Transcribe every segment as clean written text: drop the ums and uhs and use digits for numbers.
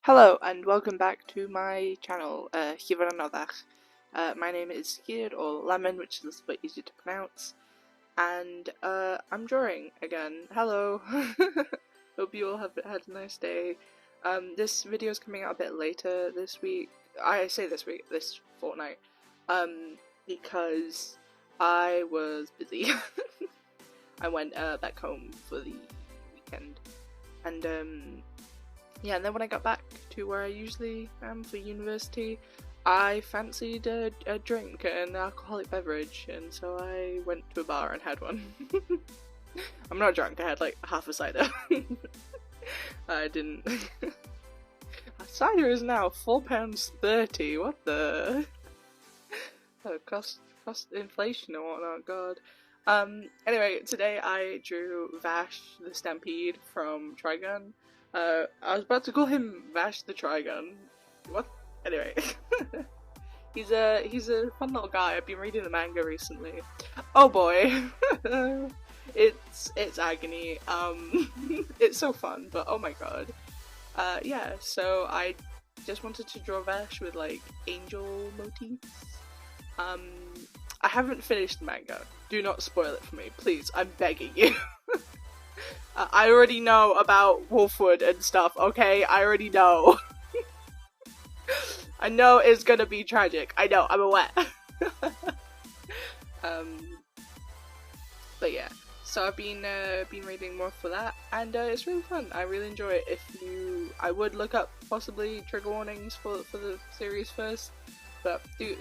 Hello and welcome back to my channel, LlyfrAnnoddach. My name is Skid, or Lemon, which is a little bit easier to pronounce, and I'm drawing again. Hello! Hope you all have had a nice day. This video is coming out a bit later this week. I say this week, this fortnight, because I was busy. I went back home for the weekend, and yeah, and then when I got back to where I usually am for university, I fancied a drink, an alcoholic beverage, and so I went to a bar and had one. I'm not drunk, I had like half a cider. I didn't. Cider is now £4.30, what the? Cost inflation and whatnot, god. Anyway, today I drew Vash the Stampede from Trigun. I was about to call him Vash the Trigun. What? Anyway. He's a fun little guy. I've been reading the manga recently. Oh boy. It's agony. It's so fun, but oh my god. Yeah, so I just wanted to draw Vash with like angel motifs. I haven't finished the manga. Do not spoil it for me, please. I'm begging you. I already know about Wolfwood and stuff, okay? I already know. I know it's gonna be tragic. I know, I'm aware. But yeah, so I've been reading more for that, and it's really fun. I really enjoy it. I would look up possibly trigger warnings for the series first, but do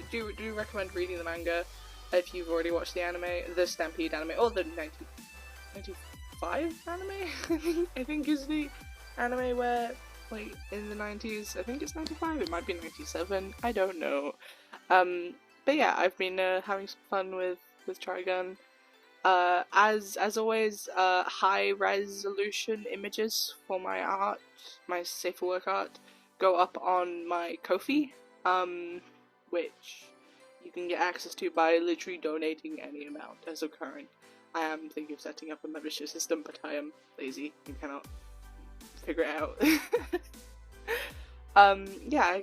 recommend reading the manga if you've already watched the anime, the Stampede anime, or the 95 anime, I think is the anime where, like, in the 90s, I think it's 95, it might be 97, I don't know. But yeah, I've been having some fun with Trigun. As always, high resolution images for my art, my safe for work art, go up on my Ko-fi, which you can get access to by literally donating any amount as of current. I am thinking of setting up a membership system, but I am lazy and cannot figure it out. Yeah,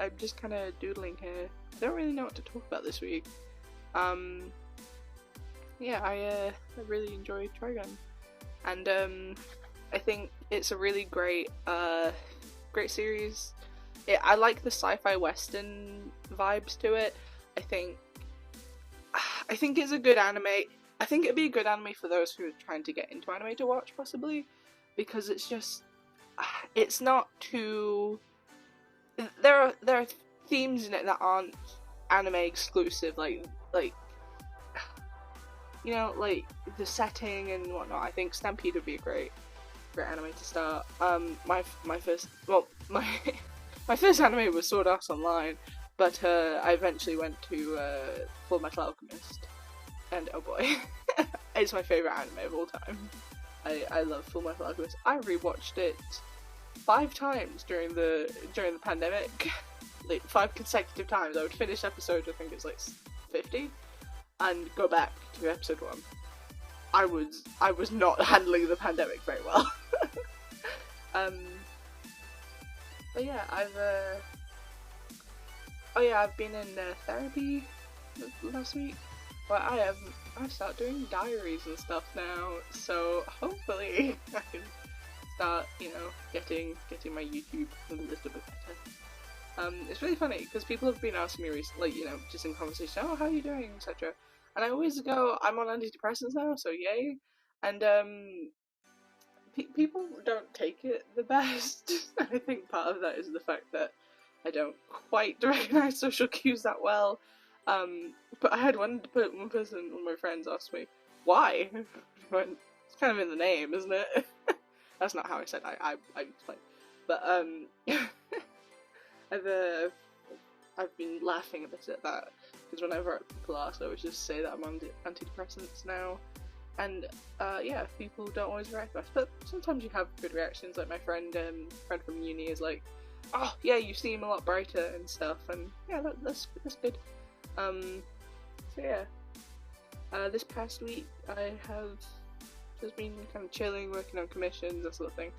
I'm just kind of doodling here. I don't really know what to talk about this week. Yeah, I really enjoy Trigun, and I think it's a really great series. I like the sci-fi western vibes to it. I think it's a good anime. I think it'd be a good anime for those who are trying to get into anime to watch, possibly, because it's not too. There are themes in it that aren't anime exclusive, like you know, like the setting and whatnot. I think Stampede would be a great anime to start. My first anime was Sword Art Online, but I eventually went to Full Metal Alchemist. And oh boy, it's my favourite anime of all time. I love Full Metal Alchemist. I rewatched it 5 times during the pandemic, like 5 consecutive times. I would finish episode, I think it's like 50, and go back to episode 1. I was not handling the pandemic very well. But yeah, I've been in therapy last week. But I've started doing diaries and stuff now, so hopefully I can start, you know, getting my YouTube a little bit better. It's really funny, because people have been asking me recently, like, you know, just in conversation, oh, how are you doing, etc. And I always go, I'm on antidepressants now, so yay. And people don't take it the best. I think part of that is the fact that I don't quite recognise social cues that well. But I had one person, one of my friends, ask me, why? I went, it's kind of in the name, isn't it? That's not how I said I explained. But, I've been laughing a bit at that, because whenever people ask, I would just say that I'm on antidepressants now. And, yeah, people don't always react best, but sometimes you have good reactions, like my friend from uni is like, oh, yeah, you seem a lot brighter and stuff, and yeah, that's good. So yeah, this past week I have just been kind of chilling, working on commissions, that sort of thing.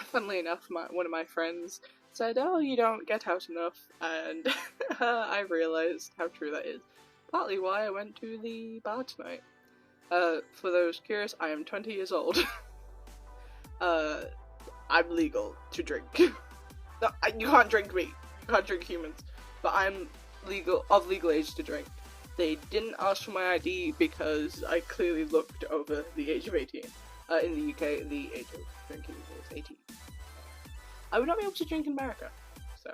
funnily enough, one of my friends said, "Oh, you don't get out enough," and I realised how true that is. Partly why I went to the bar tonight. For those curious, I am 20 years old. I'm legal to drink. No, you can't drink me. You can't drink humans. But I'm of legal age to drink. They didn't ask for my ID because I clearly looked over the age of 18. In the UK, the age of drinking is 18. I would not be able to drink in America. So,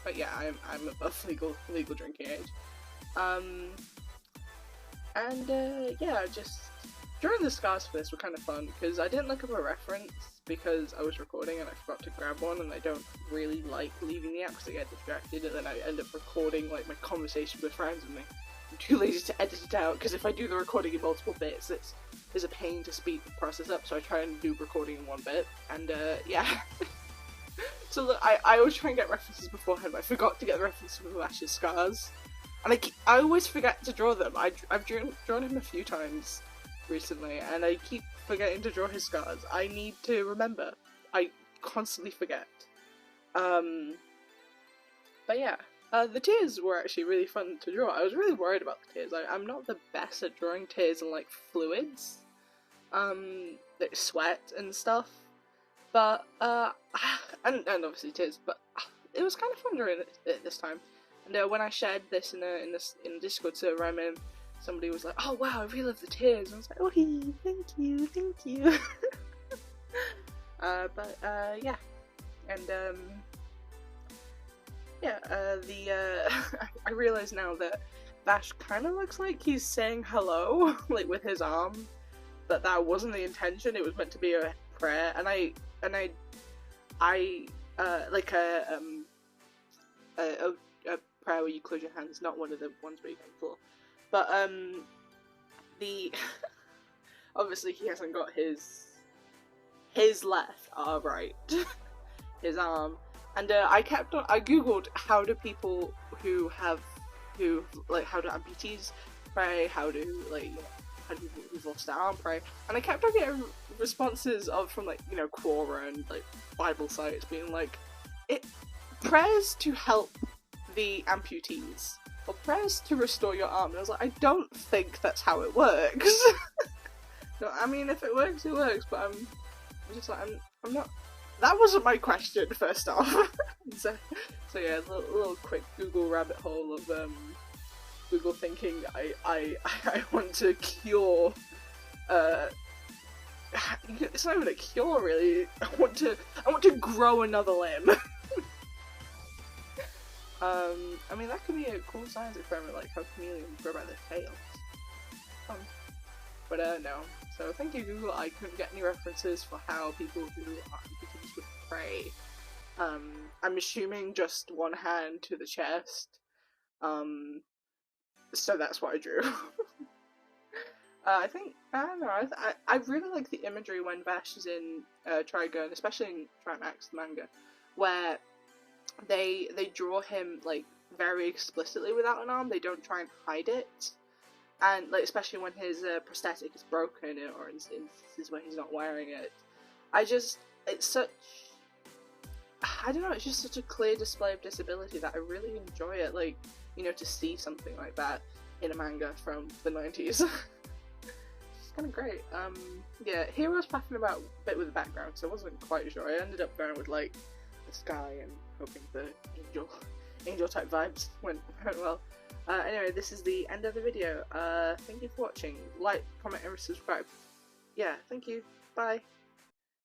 but yeah, I'm above legal drinking age. Yeah, just drawing the scars for this were kind of fun because I didn't look up a reference because I was recording and I forgot to grab one, and I don't really like leaving the app because I get distracted and then I end up recording like my conversation with friends and I'm too lazy to edit it out because if I do the recording in multiple bits, there's a pain to speed the process up, so I try and do recording in one bit, and yeah. So look, I always try and get references beforehand, but I forgot to get the references for Vash's scars. And I always forget to draw them. I've drawn him a few times recently, and I keep forgetting to draw his scars. I need to remember. I constantly forget. But yeah, the tears were actually really fun to draw. I was really worried about the tears. I'm not the best at drawing tears and like fluids, like sweat and stuff. But and obviously tears. But it was kind of fun drawing it this time. And when I shared this in a Discord server I'm in, somebody was like, "Oh wow, I really love the tears." And I was like, "Okay, thank you." Yeah, and yeah, I realise now that Vash kind of looks like he's saying hello, like with his arm, but that wasn't the intention. It was meant to be a prayer, and I like a prayer where you close your hands, not one of the ones where you go on the floor. But the obviously he hasn't got his left arm right, his arm, and I googled how do people how do amputees pray, how do people who've lost their arm pray, and I kept on getting responses from Quora and like Bible sites being like, it prayers to help the amputees or prayers to restore your arm, and I was like, I don't think that's how it works. No, I mean, if it works, it works, but I'm just like, I'm not. That wasn't my question, first off. so yeah, a little quick Google rabbit hole of Google thinking I want to cure. It's not even a cure, really. I want to grow another limb. I mean, that could be a cool science experiment, like how chameleons grow by their tails. But no. So thank you, Google. I couldn't get any references for how people who are amputees would pray. I'm assuming just one hand to the chest. So that's what I drew. I don't know, I really like the imagery when Vash is in Trigun, especially in Trigun the manga, where they draw him like very explicitly without an arm. They don't try and hide it, and like especially when his prosthetic is broken or in instances where he's not wearing it. It's such, I don't know, it's just such a clear display of disability that I really enjoy it. Like, you know, to see something like that in a manga from the 90s. It's kind of great. Yeah, here I was faffing about a bit with the background, so I wasn't quite sure. I ended up going with like the sky and hoping the angel type vibes went well. Anyway, this is the end of the video. Thank you for watching. Like, comment, and subscribe. Yeah, thank you. Bye.